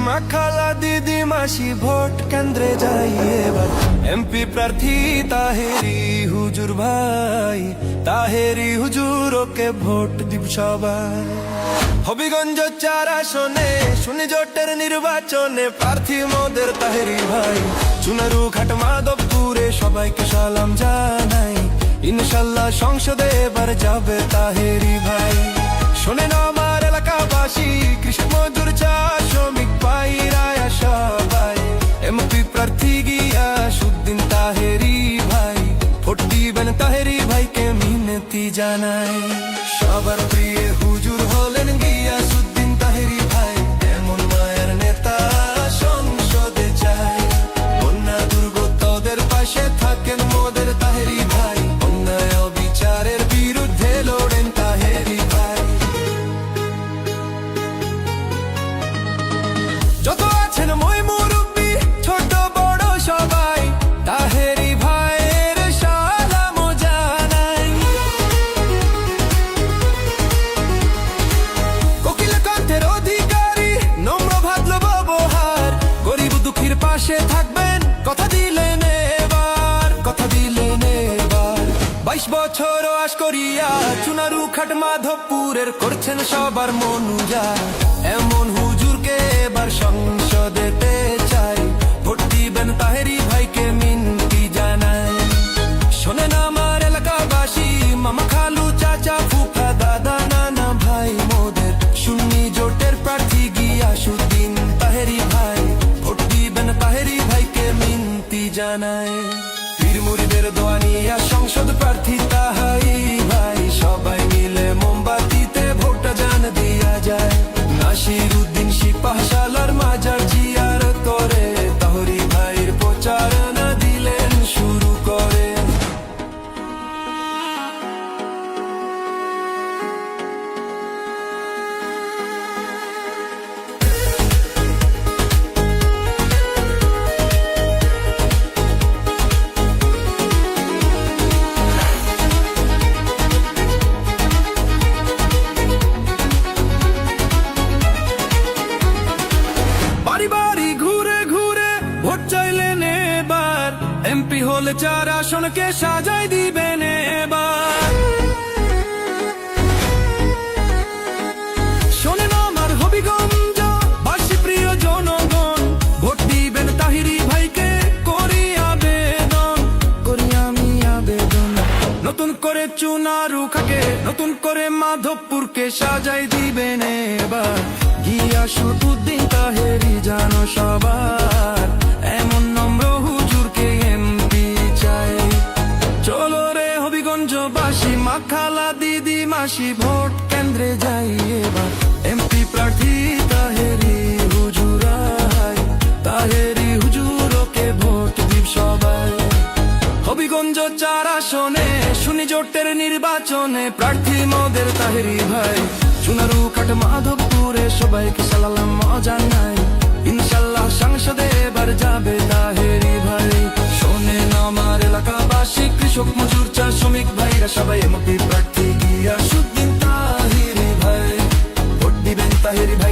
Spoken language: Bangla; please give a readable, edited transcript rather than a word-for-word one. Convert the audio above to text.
মা খালা দিদি মাসি ভোট কেন্দ্রে যাই এবার এমপি প্রার্থী তাহেরি হুজুর ভাই, তাহেরি হুজুর ওকে ভোট দিব সবাই। হবিগঞ্জ 4 আসনে শুনি জোটের নির্বাচনে প্রার্থী মোদের তাহেরি ভাই। চুনারু ঘাট মাধবপুরে সবাইকে সালাম জানাই, ইনশাল্লাহ সংসদে এবার যাবে তাহেরি ভাই। শোনেন আমার এলাকাবাসী, কৃষক মজুর চা শ্রমিক পাইরা সবাই, এমপি প্রার্থী গিয়াসউদ্দিন তাহেরি ভাই, ভোট দিবেন তাহেরি ভাইকে মিনতি জানাই। সবার প্রিয় হুজুর হলেন গিয়াসউদ্দিন তাহেরি ভাই, এমন মায়ের নেতা সংসদে চাই। বন্যা দুর্গতদের পাশে থাকেন মোদের তাহেরি ভাই, অন্যায় বিচারের বিরুদ্ধে লড়েন তাহেরি ভাই। যত আছেন মই মুরব্বি ছোট বড় সবাই, তাহেরি ভাইয়ের সালাম জানাই। কোকিল কণ্ঠের অধিকারী, নম্র ভদ্র ব্যবহার, গরিব দুঃখীর পাশে থাকবেন কথা দিলেন এবার, কথা দিলেন এবার। 22 বছর আশ করিয়া চুনারু ঘাট মাধবপুরের করছেন সবার মন উজাড়, এমন হুজুরকে এবার সংসদেতে চাই, ভোট দিবেন তাহেরি ভাইকে মিনতি জানাই। শোনেন আমার এলাকাবাসী, মামা খালু চাচা ফুফা দাদা নানা ভাই মোদের, সুন্নি জোটের প্রার্থী গিয়াসউদ্দিন তাহেরি ভাই, ভোট দিবেন তাহেরি ভাইকে মিনতি জানাই। পীর মুরিদের দোয়া নিয়া সংসদ প্রার্থী তাহেরি ভাই, সবাই মিলে মোমবাতিতে ভোট জান দিয়া যায়। নাসিরউদ্দিন সিপাহসালার মাজার জিয়ারত করে তাহেরি ভাইয়ের প্রচারণা দিলেন শুরু করে। বাড়ি বাড়ি ঘুরে ঘুরে ভোট চাইলেন এবার, এমপি হলে 4 আসনকে সাজাই দিবেন এবার। শোনেন আমার হবিগঞ্জ বাসী প্রিয় জনগণ, ভোট দিবেন তাহেরি ভাইকে করি আবেদন, করি আমি আবেদন। নতুন করে চুনারু খাকে, নতুন করে মাধবপুরকে সাজাই দিবেন এবার, গিয়াসউদ্দিন তাহেরি জানো সবার, এমন নম্র হুজুরকে এমপি চাই। চলো রে হবিগঞ্জবাসী, মা খালা দিদি মাসি ভোট কেন্দ্রে যাই এবার, এমপি প্রার্থী তাহেরি হুজুর, তাহেরি হুজুর ওকে ভোট দিব সবাই। হবিগঞ্জ 4 আসনে শুনি জোটের নির্বাচনে প্রার্থী মোদের তাহেরি ভাই। চুনারু ঘাট মাধবপুরে সবাইকে সালাম জানাই, ইনশাল্লাহ সংসদে এবার যাবে তাহেরি ভাই। শোনেন আমার এলাকাবাসী, কৃষক মজুর চা শ্রমিক ভাইরা সবাই, এমপি প্রার্থী গিয়াসউদ্দিন তাহেরি ভাই, ভোট দিবেন তাহেরি ভাই।